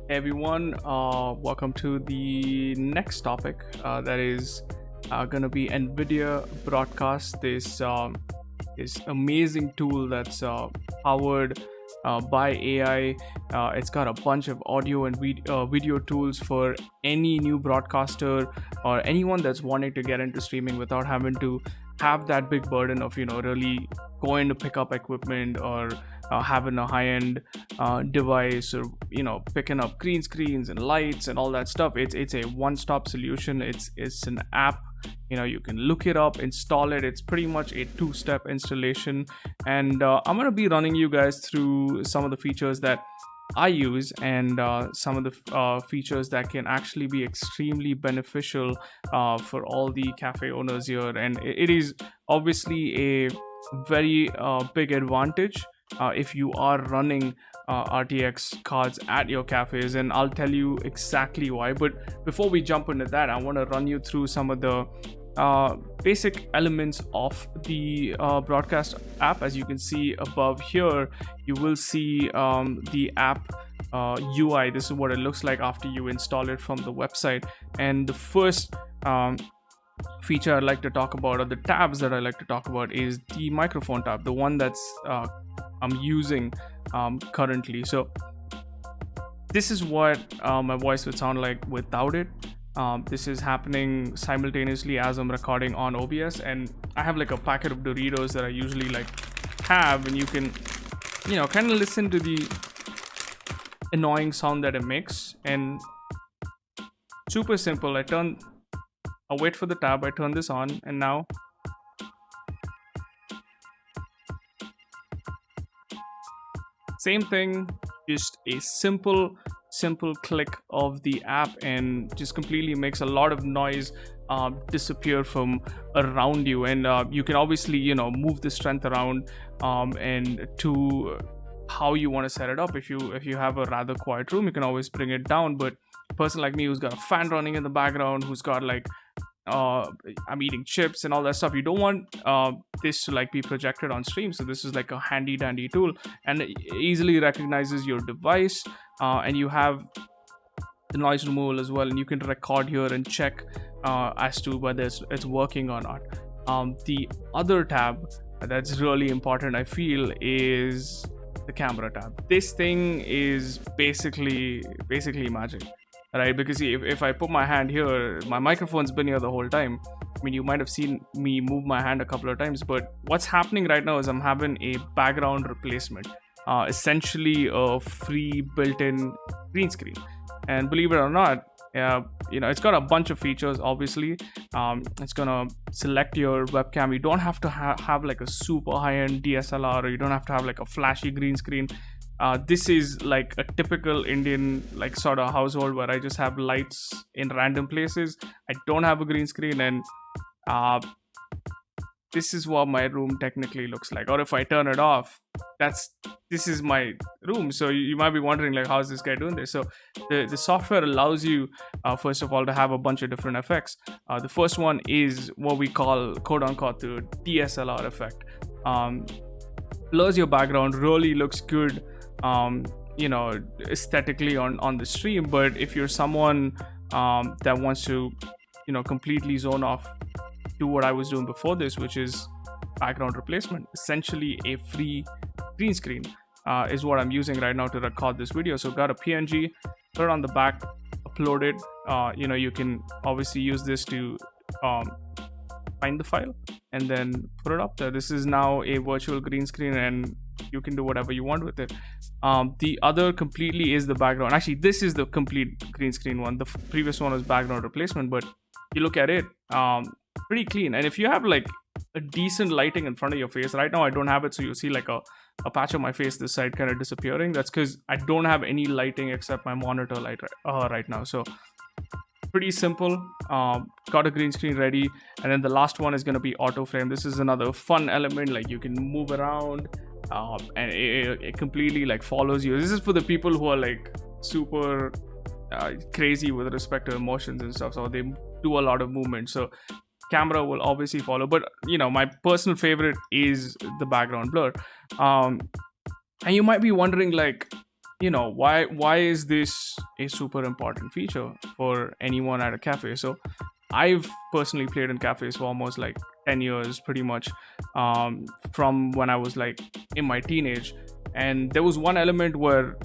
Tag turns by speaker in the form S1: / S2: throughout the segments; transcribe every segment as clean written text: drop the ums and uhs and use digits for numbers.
S1: Hey everyone, welcome to the next topic that is going to be NVIDIA Broadcast. This amazing tool that's powered by AI. It's got a bunch of audio and video tools for any new broadcaster or anyone that's wanting to get into streaming without having to have that big burden of really going to pick up equipment or having a high-end device, or picking up green screens and lights and all that stuff. It's a one-stop solution. It's an app. You can look it up, install it. It's pretty much a two-step installation, and I'm going to be running you guys through some of the features that I use, and some of the features that can actually be extremely beneficial for all the cafe owners here. And it is obviously a very big advantage if you are running RTX cards at your cafes, and I'll tell you exactly why. But before we jump into that, I want to run you through some of the basic elements of the broadcast app. As you can see above here, you will see the app UI. This is what it looks like after you install it from the website. And the first feature I'd like to talk about, or the tabs that I like to talk about, is the microphone tab, the one that's I'm using currently. So this is what my voice would sound like without it. This is happening simultaneously as I'm recording on OBS, and I have like a packet of Doritos that I usually have, and you can kind of listen to the annoying sound that it makes. And super simple. I'll wait for the tab, I turn this on, and now same thing, just a simple click of the app, and just completely makes a lot of noise disappear from around you. And you can obviously move the strength around and to how you want to set it up. If you have a rather quiet room, you can always bring it down. But a person like me who's got a fan running in the background, who's got I'm eating chips and all that stuff, you don't want this to be projected on stream. So this is like a handy dandy tool, and it easily recognizes your device, and you have the noise removal as well, and you can record here and check as to whether it's working or not. The other tab that's really important, I feel, is the camera tab. This thing is basically magic, right? Because if I put my hand here, my microphone's been here the whole time. I mean, you might have seen me move my hand a couple of times, but what's happening right now is I'm having a background replacement, essentially a free built-in green screen. And believe it or not, it's got a bunch of features. Obviously, it's gonna select your webcam. You don't have to have like a super high-end DSLR, or you don't have to have like a flashy green screen. This is like a typical Indian sort of household where I just have lights in random places. I don't have a green screen, and this is what my room technically looks like. Or if I turn it off, this is my room. So you might be wondering, how is this guy doing this? So the software allows you, first of all, to have a bunch of different effects. The first one is what we call, quote unquote, the DSLR effect. Blurs your background, really looks good aesthetically on the stream. But if you're someone that wants to completely zone off, do what I was doing before this, which is background replacement, essentially a free green screen, is what I'm using right now to record this video. So got a PNG, put it on the back, upload it. You can obviously use this to find the file and then put it up there. This is now a virtual green screen, and you can do whatever you want with it. The other completely is the background. Actually, this is the complete green screen one. The previous one was background replacement, but you look at it, pretty clean. And if you have a decent lighting in front of your face, right now I don't have it, so you see a patch of my face this side kind of disappearing. That's because I don't have any lighting except my monitor light right now. So pretty simple. Got a green screen ready, and then the last one is going to be auto frame. This is another fun element. You can move around, and it completely follows you. This is for the people who are super crazy with respect to emotions and stuff, so they do a lot of movement. So camera will obviously follow, but my personal favorite is the background blur. And you might be wondering, why is this a super important feature for anyone at a cafe? So I've personally played in cafes for almost like 10 years, pretty much, from when I was like in my teenage. And there was one element where,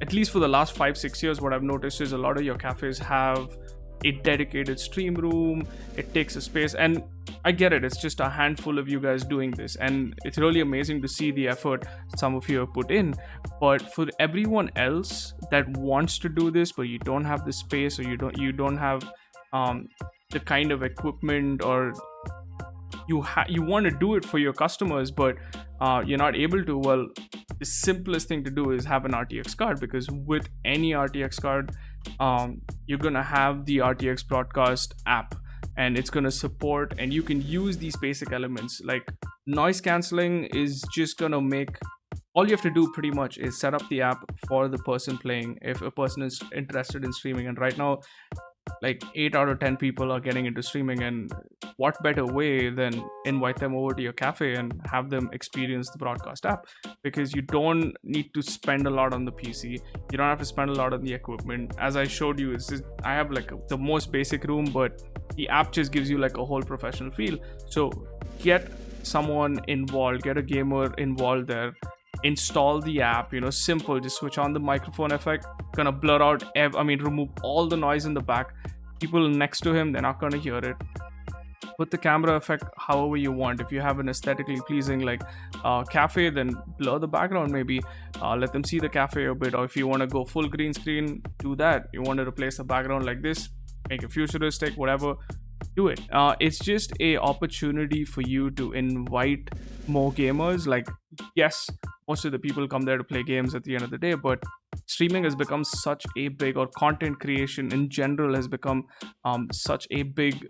S1: at least for the last 5-6 years, what I've noticed is a lot of your cafes have a dedicated stream room. It takes a space, and I get it, it's just a handful of you guys doing this, and it's really amazing to see the effort some of you have put in. But for everyone else that wants to do this, but you don't have the space, or you don't have the kind of equipment, or you want to do it for your customers, but you're not able to, well, the simplest thing to do is have an RTX card, because with any RTX card, you're gonna have the RTX broadcast app, and it's gonna support, and you can use these basic elements like noise canceling. Is just gonna make, all you have to do pretty much is set up the app for the person playing, if a person is interested in streaming. And right now, like 8 out of 10 people are getting into streaming, and what better way than invite them over to your cafe and have them experience the broadcast app? Because you don't need to spend a lot on the PC, you don't have to spend a lot on the equipment. As I showed you, it's just, I have like the most basic room, but the app just gives you like a whole professional feel. So get someone involved, get a gamer involved there, install the app, simple, just switch on the microphone effect, gonna blur out remove all the noise in the back. People next to him, they're not gonna hear it. Put the camera effect however you want. If you have an aesthetically pleasing like cafe, then blur the background, maybe let them see the cafe a bit. Or if you want to go full green screen, do that. You want to replace the background like this, make it futuristic, whatever, do it. It's just a opportunity for you to invite more gamers. Like, yes, most of the people come there to play games at the end of the day, but streaming has become such a big, or content creation in general has become such a big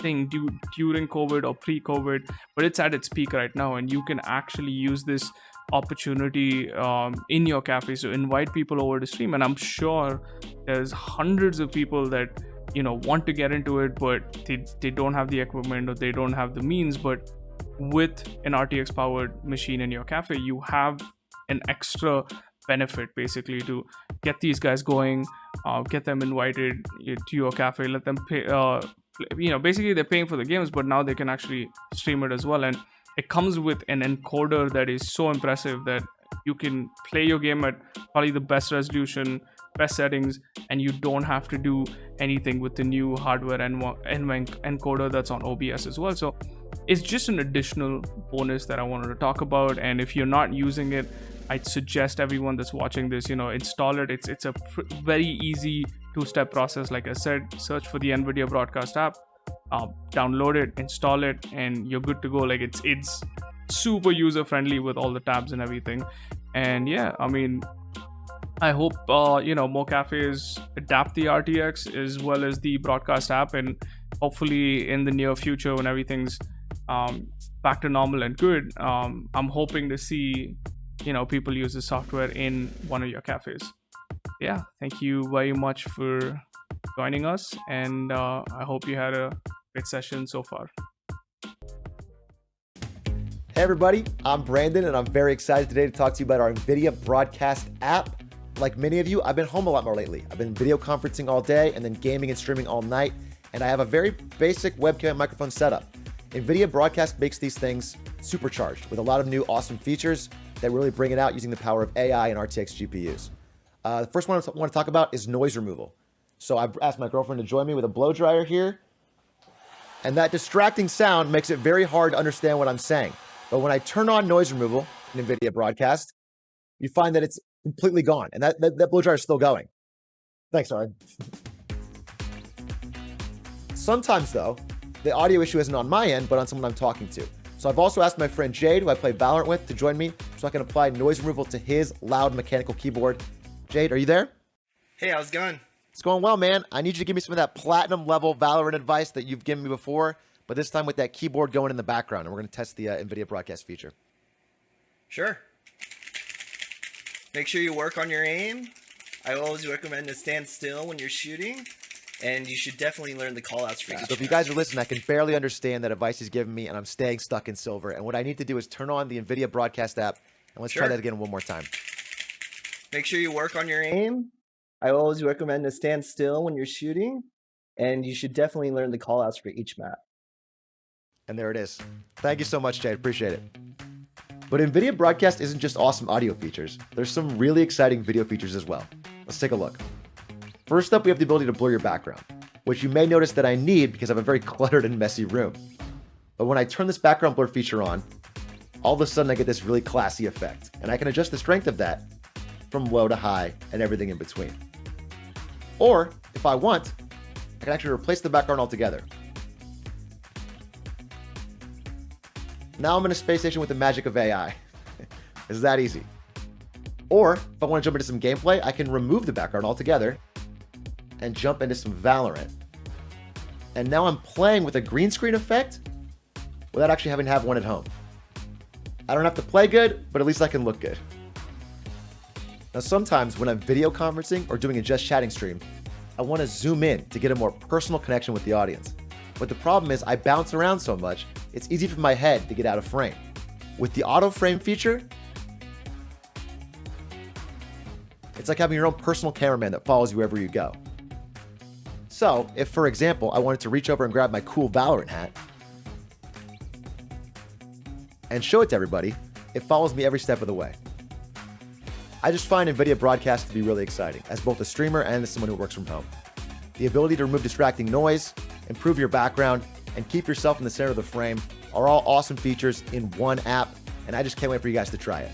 S1: thing during COVID or pre-COVID, but it's at its peak right now, and you can actually use this opportunity in your cafe. So invite people over to stream, and I'm sure there's hundreds of people that want to get into it, but they don't have the equipment, or they don't have the means. But with an RTX powered machine in your cafe, you have an extra benefit basically to get these guys going, get them invited to your cafe, let them pay, basically they're paying for the games, but now they can actually stream it as well. And it comes with an encoder that is so impressive that you can play your game at probably the best resolution, best settings, and you don't have to do anything with the new hardware and encoder that's on OBS as well. So it's just an additional bonus that I wanted to talk about. And if you're not using it, I'd suggest everyone that's watching this, install it. It's a very easy 2-step process. Like I said, search for the NVIDIA broadcast app, download it, install it, and you're good to go. Like it's super user friendly with all the tabs and everything. And yeah, I hope more cafes adapt the RTX as well as the broadcast app, and hopefully in the near future, when everything's back to normal and good, I'm hoping to see people use the software in one of your cafes. Yeah, thank you very much for joining us, and I hope you had a great session so far.
S2: Hey everybody, I'm Brandon, and I'm very excited today to talk to you about our NVIDIA broadcast app. Like many of you, I've been home a lot more lately. I've been video conferencing all day and then gaming and streaming all night, and I have a very basic webcam and microphone setup. NVIDIA broadcast makes these things supercharged with a lot of new awesome features that really bring it out using the power of AI and RTX GPUs. The first one I want to talk about is noise removal. So I've asked my girlfriend to join me with a blow dryer here, and that distracting sound makes it very hard to understand what I'm saying. But when I turn on noise removal in NVIDIA broadcast, you find that it's completely gone, and that blow dryer is still going. Thanks, sorry. Sometimes though, the audio issue isn't on my end, but on someone I'm talking to. So I've also asked my friend Jade, who I play Valorant with, to join me so I can apply noise removal to his loud mechanical keyboard. Jade, are you there?
S3: Hey, how's it going?
S2: It's going well, man. I need you to give me some of that platinum level Valorant advice that you've given me before, but this time with that keyboard going in the background, and we're going to test the NVIDIA broadcast feature.
S3: Sure. Make sure you work on your aim. I always recommend to stand still when you're shooting, and you should definitely learn the callouts for each.
S2: So if you guys are listening, I can barely understand that advice he's giving me, and I'm staying stuck in silver. And what I need to do is turn on the NVIDIA broadcast app, and let's try that again one more time.
S3: Make sure you work on your aim. I always recommend to stand still when you're shooting, and you should definitely learn the callouts for each map.
S2: And there it is. Thank you so much, Jade. Appreciate it. But NVIDIA Broadcast isn't just awesome audio features. There's some really exciting video features as well. Let's take a look. First up, we have the ability to blur your background, which you may notice that I need because I have a very cluttered and messy room. But when I turn this background blur feature on, all of a sudden I get this really classy effect, and I can adjust the strength of that from low to high and everything in between. Or, if I want, I can actually replace the background altogether. Now I'm in a space station with the magic of AI. It's that easy. Or, if I want to jump into some gameplay, I can remove the background altogether and jump into some Valorant. And now I'm playing with a green screen effect without actually having to have one at home. I don't have to play good, but at least I can look good. Now sometimes when I'm video conferencing or doing a just chatting stream, I want to zoom in to get a more personal connection with the audience. But the problem is I bounce around so much, it's easy for my head to get out of frame. With the auto frame feature, it's like having your own personal cameraman that follows you wherever you go. So if, for example, I wanted to reach over and grab my cool Valorant hat and show it to everybody, it follows me every step of the way. I just find NVIDIA Broadcast to be really exciting, as both a streamer and as someone who works from home. The ability to remove distracting noise, improve your background, and keep yourself in the center of the frame are all awesome features in one app, and I just can't wait for you guys to try it.